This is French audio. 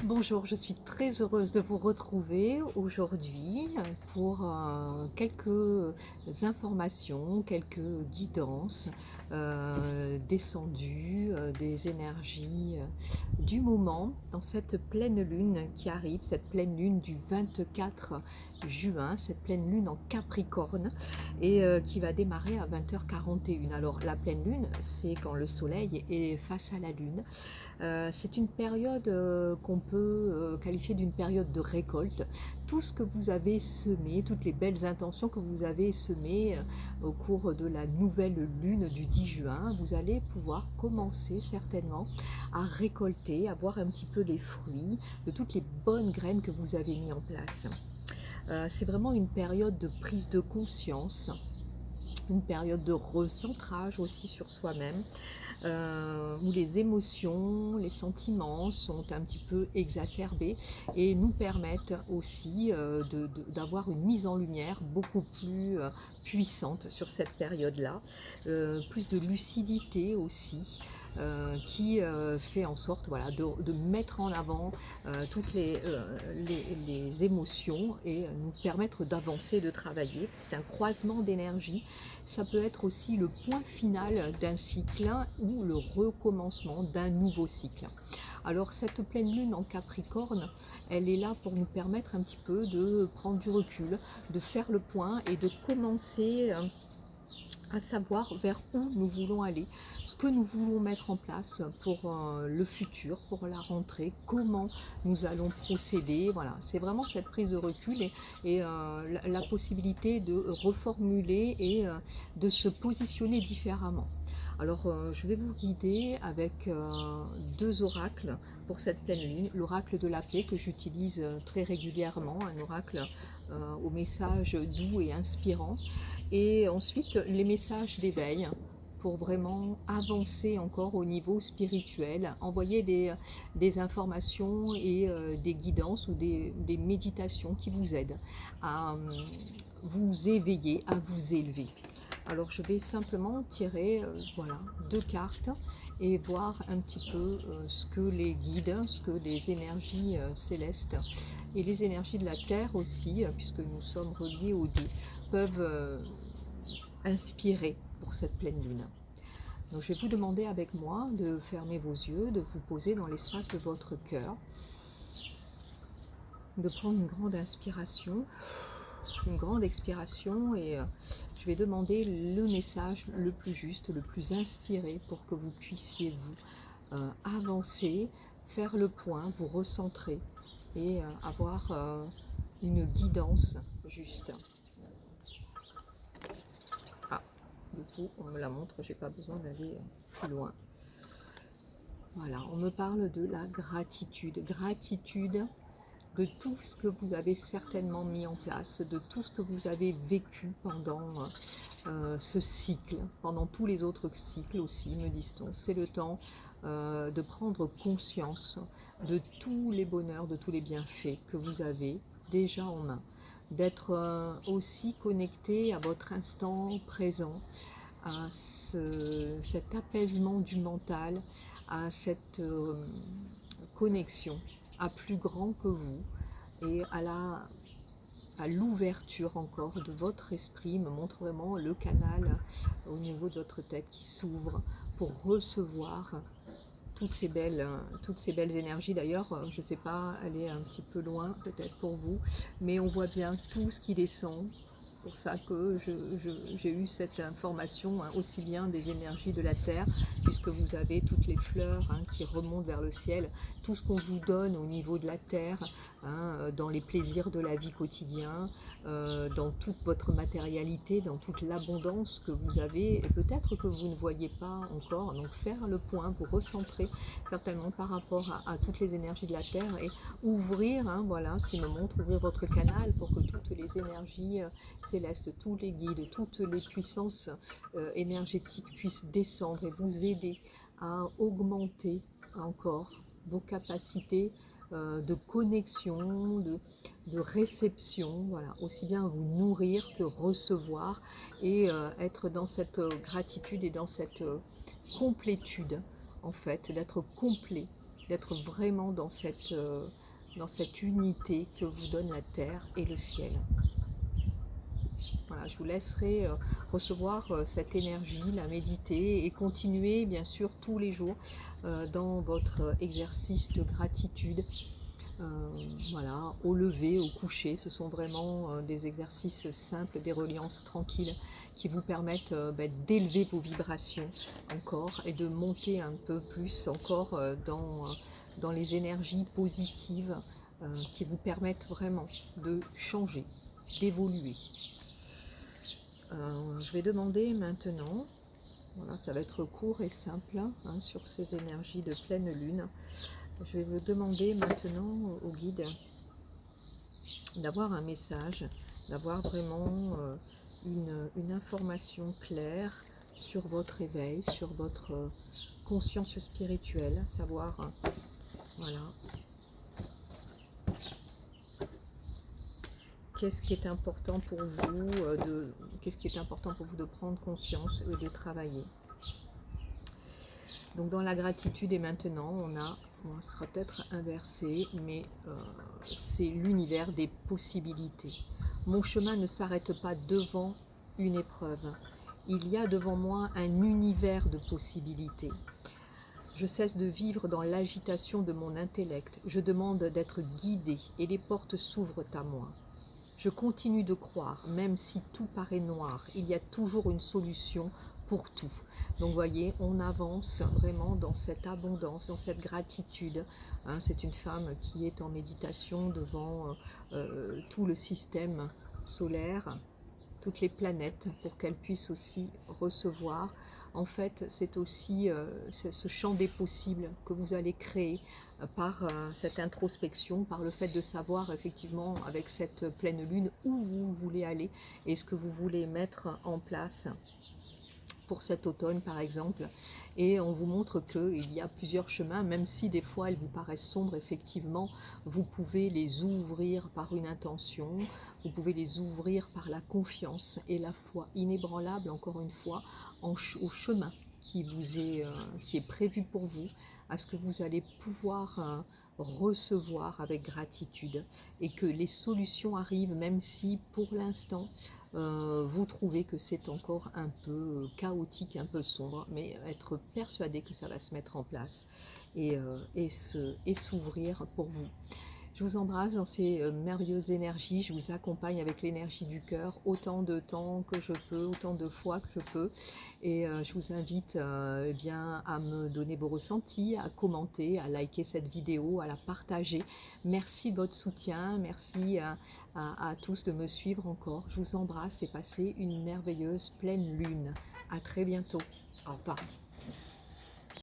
Bonjour, je suis très heureuse de vous retrouver aujourd'hui pour quelques informations, quelques guidances descendues des énergies du moment dans cette pleine lune qui arrive, cette pleine lune du 24 juin, cette pleine lune en Capricorne et qui va démarrer à 20h41. Alors la pleine lune, c'est quand le soleil est face à la lune. C'est une période qu'on peut qualifier d'une période de récolte. Tout ce que vous avez semé, toutes les belles intentions que vous avez semées au cours de la nouvelle lune du 10 juin, vous allez pouvoir commencer certainement à récolter, à voir un petit peu les fruits de toutes les bonnes graines que vous avez mis en place. C'est vraiment une période de prise de conscience, une période de recentrage aussi sur soi-même, où les émotions, les sentiments sont un petit peu exacerbés et nous permettent aussi d'avoir une mise en lumière beaucoup plus puissante sur cette période-là, plus de lucidité aussi. Qui fait en sorte voilà, de mettre en avant toutes les émotions et nous permettre d'avancer, de travailler. C'est un croisement d'énergie. Ça peut être aussi le point final d'un cycle ou le recommencement d'un nouveau cycle. Alors cette pleine lune en Capricorne, elle est là pour nous permettre un petit peu de prendre du recul, de faire le point et de commencer à savoir vers où nous voulons aller, ce que nous voulons mettre en place pour le futur, pour la rentrée, comment nous allons procéder. Voilà, c'est vraiment cette prise de recul et la possibilité de reformuler et de se positionner différemment. Alors, je vais vous guider avec deux oracles pour cette pleine lune. L'oracle de la paix que j'utilise très régulièrement, un oracle au message doux et inspirant, et ensuite, les messages d'éveil pour vraiment avancer encore au niveau spirituel, envoyer des informations et des guidances ou des méditations qui vous aident à vous éveiller, à vous élever. Alors je vais simplement tirer voilà, deux cartes et voir un petit peu ce que les guides, ce que les énergies célestes et les énergies de la Terre aussi, puisque nous sommes reliés aux deux, peuvent inspirer pour cette pleine lune. Donc je vais vous demander avec moi de fermer vos yeux, de vous poser dans l'espace de votre cœur, de prendre une grande inspiration, une grande expiration et je vais demander le message le plus juste, le plus inspiré pour que vous puissiez vous avancer, faire le point, vous recentrer et avoir une guidance juste. Ah, du coup, on me la montre, j'ai pas besoin d'aller plus loin. Voilà, on me parle de la gratitude. Gratitude de tout ce que vous avez certainement mis en place, de tout ce que vous avez vécu pendant ce cycle, pendant tous les autres cycles aussi, me dit-on. C'est le temps de prendre conscience de tous les bonheurs, de tous les bienfaits que vous avez déjà en main, d'être aussi connecté à votre instant présent, à cet apaisement du mental, à cette connexion à plus grand que vous et à l'ouverture encore de votre esprit, me montre vraiment le canal au niveau de votre tête qui s'ouvre pour recevoir toutes ces belles énergies. D'ailleurs, je ne sais pas, elle est un petit peu loin peut-être pour vous, mais on voit bien tout ce qui descend. C'est pour ça que j'ai eu cette information aussi bien des énergies de la Terre, puisque vous avez toutes les fleurs qui remontent vers le ciel, tout ce qu'on vous donne au niveau de la Terre, dans les plaisirs de la vie quotidienne, dans toute votre matérialité, dans toute l'abondance que vous avez, et peut-être que vous ne voyez pas encore. Donc faire le point, vous recentrer certainement par rapport à toutes les énergies de la Terre et ouvrir, voilà ce qui me montre, ouvrir votre canal pour que toutes les énergies célestes, tous les guides, toutes les puissances énergétiques puissent descendre et vous aider à augmenter encore vos capacités de connexion, de réception, voilà, aussi bien vous nourrir que recevoir et être dans cette gratitude et dans cette complétude, en fait, d'être complet d'être vraiment dans cette unité que vous donne la terre et le ciel. Voilà, je vous laisserai recevoir cette énergie, la méditer et continuer bien sûr tous les jours dans votre exercice de gratitude. Voilà, au lever, au coucher, ce sont vraiment des exercices simples, des reliances tranquilles qui vous permettent d'élever vos vibrations encore et de monter un peu plus encore dans les énergies positives qui vous permettent vraiment de changer, d'évoluer. Je vais demander maintenant, voilà, ça va être court et simple hein, sur ces énergies de pleine lune. Je vais vous demander maintenant au guide d'avoir un message, d'avoir vraiment une information claire sur votre éveil, sur votre conscience spirituelle, savoir, voilà, qu'est-ce qui est important pour vous de prendre conscience et de travailler. Donc dans la gratitude et maintenant, on sera peut-être inversé, mais c'est l'univers des possibilités. Mon chemin ne s'arrête pas devant une épreuve. Il y a devant moi un univers de possibilités. Je cesse de vivre dans l'agitation de mon intellect. Je demande d'être guidé et les portes s'ouvrent à moi. Je continue de croire, même si tout paraît noir, il y a toujours une solution pour tout. Donc vous voyez, on avance vraiment dans cette abondance, dans cette gratitude. Hein, c'est une femme qui est en méditation devant tout le système solaire, toutes les planètes, pour qu'elle puisse aussi recevoir. En fait, c'est aussi ce champ des possibles que vous allez créer par cette introspection, par le fait de savoir effectivement avec cette pleine lune où vous voulez aller et ce que vous voulez mettre en place pour cet automne par exemple. Et on vous montre qu'il y a plusieurs chemins, même si des fois elles vous paraissent sombres, effectivement, vous pouvez les ouvrir par une intention, vous pouvez les ouvrir par la confiance et la foi inébranlable, encore une fois, au chemin qui est prévu pour vous, à ce que vous allez pouvoir recevoir avec gratitude et que les solutions arrivent, même si pour l'instant vous trouvez que c'est encore un peu chaotique, un peu sombre, mais être persuadé que ça va se mettre en place et s'ouvrir pour vous. Je vous embrasse dans ces merveilleuses énergies, je vous accompagne avec l'énergie du cœur, autant de temps que je peux, autant de fois que je peux. Et je vous invite eh bien, à me donner vos ressentis, à commenter, à liker cette vidéo, à la partager. Merci de votre soutien, merci à tous de me suivre encore. Je vous embrasse et passez une merveilleuse pleine lune. À très bientôt. Au revoir.